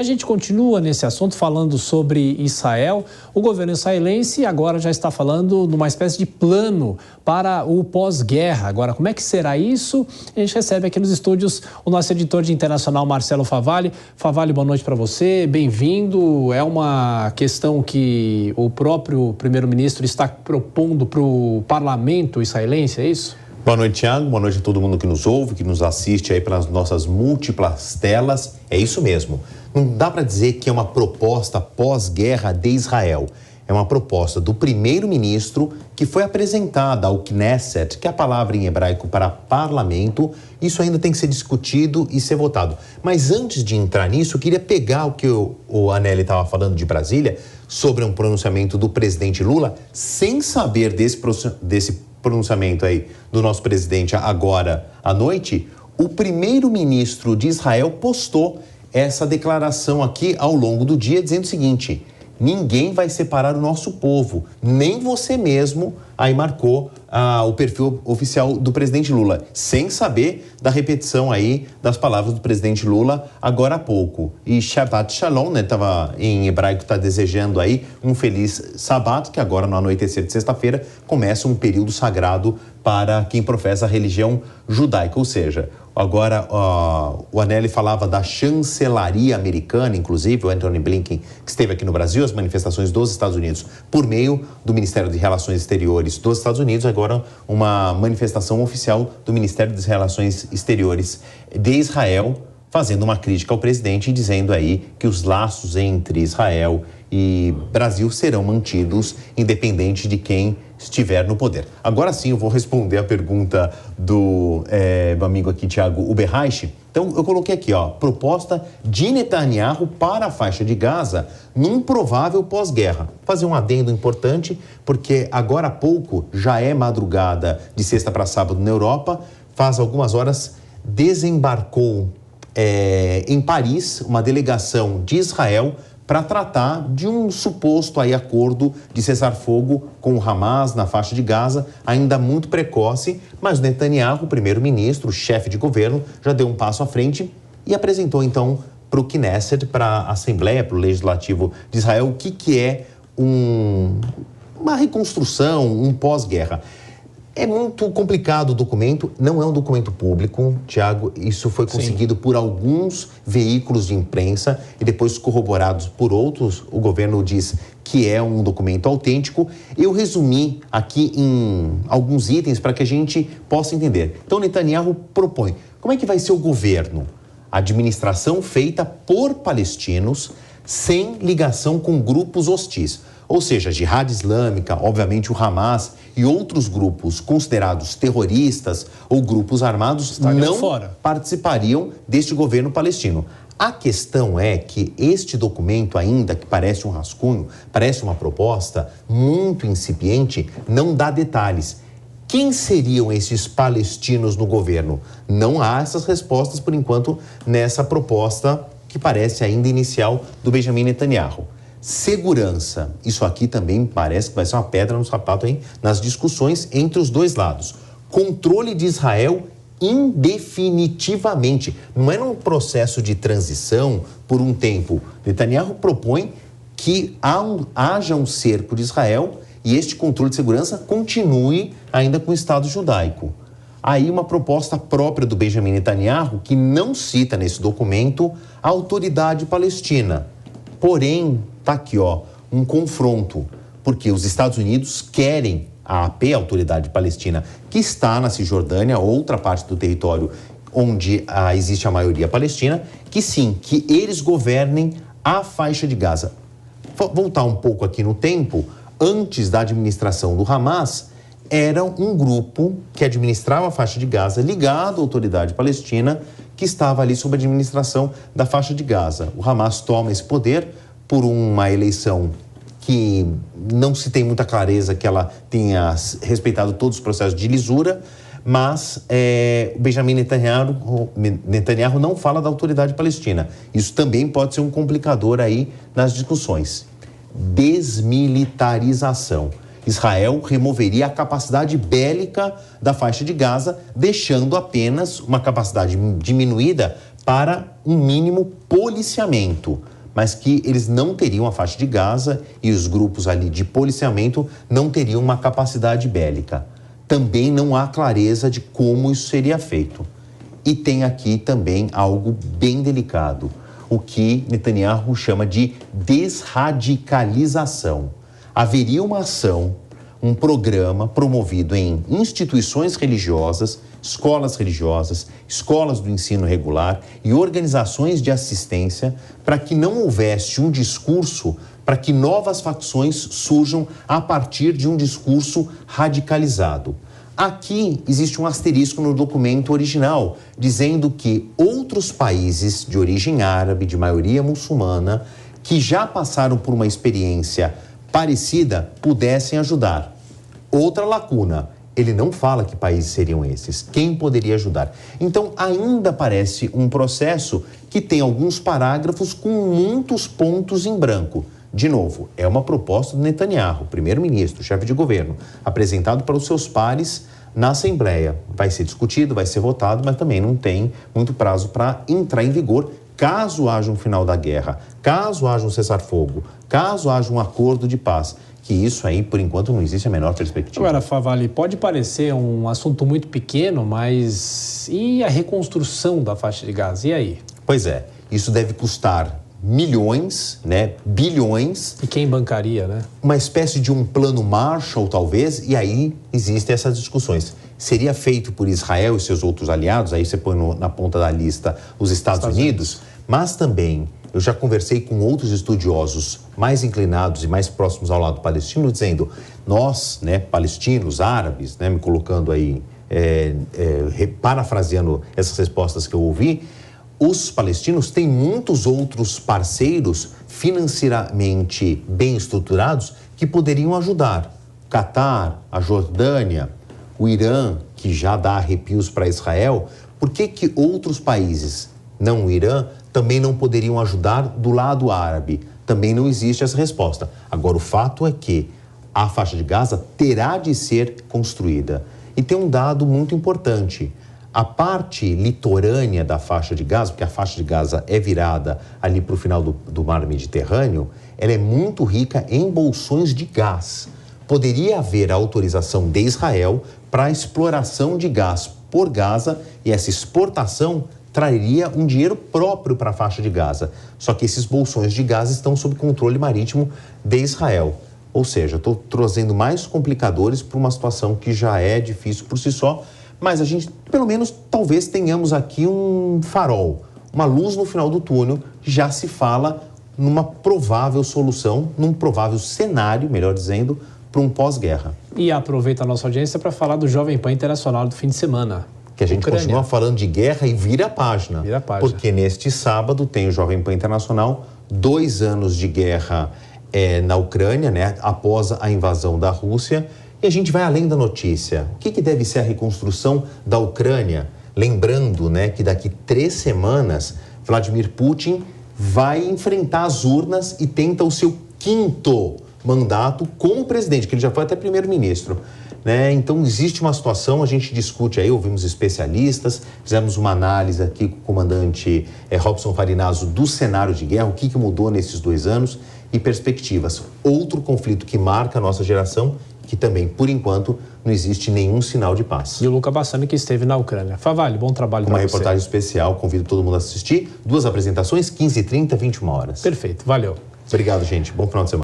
A gente continua nesse assunto falando sobre Israel. O governo israelense agora já está falando numa espécie de plano para o pós-guerra. Agora, como é que será isso? A gente recebe aqui nos estúdios o nosso editor de internacional, Marcelo Favalli. Favalli, boa noite para você, bem-vindo. É uma questão que o próprio primeiro-ministro está propondo para o parlamento israelense, é isso? Boa noite, Thiago. Boa noite a todo mundo que nos ouve, que nos assiste aí pelas nossas múltiplas telas. É isso mesmo. Não dá para dizer que é uma proposta pós-guerra de Israel. É uma proposta do primeiro-ministro que foi apresentada ao Knesset, que é a palavra em hebraico para parlamento. Isso ainda tem que ser discutido e ser votado. Mas antes de entrar nisso, eu queria pegar o que o Anelli estava falando de Brasília sobre um pronunciamento do presidente Lula, sem saber desse pronunciamento aí do nosso presidente agora à noite. O primeiro-ministro de Israel postou essa declaração aqui ao longo do dia, dizendo o seguinte: ninguém vai separar o nosso povo, nem você mesmo. Aí marcou o perfil oficial do presidente Lula, sem saber da repetição aí das palavras do presidente Lula agora há pouco. E Shabbat Shalom, né, tava em hebraico, está desejando aí um feliz Sabat, que agora no anoitecer de sexta-feira começa um período sagrado para quem professa a religião judaica. Ou seja, agora o Anelli falava da chancelaria americana, inclusive o Antony Blinken, que esteve aqui no Brasil, as manifestações dos Estados Unidos, por meio do Ministério de Relações Exteriores dos Estados Unidos, agora uma manifestação oficial do Ministério das Relações Exteriores de Israel, fazendo uma crítica ao presidente e dizendo aí que os laços entre Israel e Brasil serão mantidos independente de quem estiver no poder. Agora sim eu vou responder a pergunta do meu amigo aqui, Thiago Uberreich. Então eu coloquei aqui, proposta de Netanyahu para a faixa de Gaza num provável pós-guerra. Fazer um adendo importante, porque agora há pouco, já é madrugada de sexta para sábado na Europa, faz algumas horas desembarcou em Paris uma delegação de Israel para tratar de um suposto aí acordo de cessar-fogo com o Hamas na faixa de Gaza, ainda muito precoce, mas Netanyahu, o primeiro-ministro, o chefe de governo, já deu um passo à frente e apresentou então para o Knesset, para a Assembleia, para o Legislativo de Israel, o que é uma reconstrução, um pós-guerra. É muito complicado o documento, não é um documento público, Thiago, isso foi conseguido por alguns veículos de imprensa e depois corroborados por outros. O governo diz que é um documento autêntico. Eu resumi aqui em alguns itens para que a gente possa entender. Então, Netanyahu propõe, como é que vai ser o governo? Administração feita por palestinos sem ligação com grupos hostis. Ou seja, a Jihad Islâmica, obviamente o Hamas e outros grupos considerados terroristas ou grupos armados não participariam deste governo palestino. A questão é que este documento, ainda que parece um rascunho, parece uma proposta muito incipiente, não dá detalhes. Quem seriam esses palestinos no governo? Não há essas respostas, por enquanto, nessa proposta que parece ainda inicial do Benjamin Netanyahu. Segurança, isso aqui também parece que vai ser uma pedra no sapato aí nas discussões entre os dois lados. Controle de Israel indefinitivamente, não é num processo de transição por um tempo. Netanyahu propõe que haja um cerco de Israel e este controle de segurança continue ainda com o Estado judaico. Aí uma proposta própria do Benjamin Netanyahu que não cita nesse documento a autoridade palestina. Porém, está aqui, um confronto, porque os Estados Unidos querem a AP, a Autoridade Palestina, que está na Cisjordânia, outra parte do território onde existe a maioria palestina, que sim, que eles governem a faixa de Gaza. Voltar um pouco aqui no tempo, antes da administração do Hamas, era um grupo que administrava a faixa de Gaza, ligado à Autoridade Palestina, que estava ali sob a administração da faixa de Gaza. O Hamas toma esse poder por uma eleição que não se tem muita clareza que ela tenha respeitado todos os processos de lisura, mas o Benjamin Netanyahu não fala da Autoridade Palestina. Isso também pode ser um complicador aí nas discussões. Desmilitarização. Israel removeria a capacidade bélica da faixa de Gaza, deixando apenas uma capacidade diminuída para um mínimo policiamento. mas que eles não teriam a faixa de Gaza e os grupos ali de policiamento não teriam uma capacidade bélica. Também não há clareza de como isso seria feito. E tem aqui também algo bem delicado, o que Netanyahu chama de desradicalização. Haveria uma ação, um programa promovido em instituições religiosas, escolas religiosas, escolas do ensino regular e organizações de assistência para que não houvesse um discurso, para que novas facções surjam a partir de um discurso radicalizado. Aqui existe um asterisco no documento original, dizendo que outros países de origem árabe, de maioria muçulmana, que já passaram por uma experiência parecida, pudessem ajudar. Outra lacuna, ele não fala que países seriam esses, quem poderia ajudar. Então, ainda parece um processo que tem alguns parágrafos com muitos pontos em branco. De novo, é uma proposta do Netanyahu, primeiro-ministro, chefe de governo, apresentado para os seus pares na Assembleia. Vai ser discutido, vai ser votado, mas também não tem muito prazo para entrar em vigor caso haja um final da guerra, caso haja um cessar-fogo, caso haja um acordo de paz. Que isso aí, por enquanto, não existe a menor perspectiva. Agora, Favale, pode parecer um assunto muito pequeno, mas e a reconstrução da faixa de Gaza? E aí? Pois é, isso deve custar milhões, né, bilhões. E quem bancaria, né? Uma espécie de um plano Marshall, talvez, e aí existem essas discussões. Seria feito por Israel e seus outros aliados, aí você põe na ponta da lista os Estados Unidos, mas também eu já conversei com outros estudiosos mais inclinados e mais próximos ao lado palestino, dizendo, nós, né, palestinos, árabes, né, me colocando aí, parafraseando essas respostas que eu ouvi, os palestinos têm muitos outros parceiros financeiramente bem estruturados que poderiam ajudar. O Catar, a Jordânia, o Irã, que já dá arrepios para Israel. Por que outros países, não o Irã, também não poderiam ajudar do lado árabe? Também não existe essa resposta. Agora, o fato é que a faixa de Gaza terá de ser construída. E tem um dado muito importante. A parte litorânea da faixa de Gaza, porque a faixa de Gaza é virada ali para o final do mar Mediterrâneo, ela é muito rica em bolsões de gás. Poderia haver a autorização de Israel para a exploração de gás por Gaza e essa exportação traria um dinheiro próprio para a faixa de Gaza. Só que esses bolsões de gás estão sob controle marítimo de Israel. Ou seja, estou trazendo mais complicadores para uma situação que já é difícil por si só, mas a gente, pelo menos, talvez tenhamos aqui um farol, uma luz no final do túnel. Já se fala numa provável solução, num provável cenário, melhor dizendo, para um pós-guerra. E aproveita a nossa audiência para falar do Jovem Pan Internacional do fim de semana. Que a gente continua falando de guerra e vira a página. Vira a página. Porque neste sábado tem o Jovem Pan Internacional, 2 anos de guerra na Ucrânia, né, após a invasão da Rússia. E a gente vai além da notícia. O que deve ser a reconstrução da Ucrânia? Lembrando, né, que daqui 3 semanas, Vladimir Putin vai enfrentar as urnas e tenta o seu 5º mandato como presidente, que ele já foi até primeiro-ministro. Né? Então, existe uma situação, a gente discute aí, ouvimos especialistas, fizemos uma análise aqui com o comandante Robson Farinazzo do cenário de guerra, o que mudou nesses 2 anos e perspectivas. Outro conflito que marca a nossa geração, que também, por enquanto, não existe nenhum sinal de paz. E o Luca Bassani, que esteve na Ucrânia. Favale, bom trabalho para você. Uma reportagem especial, convido todo mundo a assistir. 2 apresentações, 15h30, 21 horas. Perfeito, valeu. Obrigado, gente. Bom final de semana.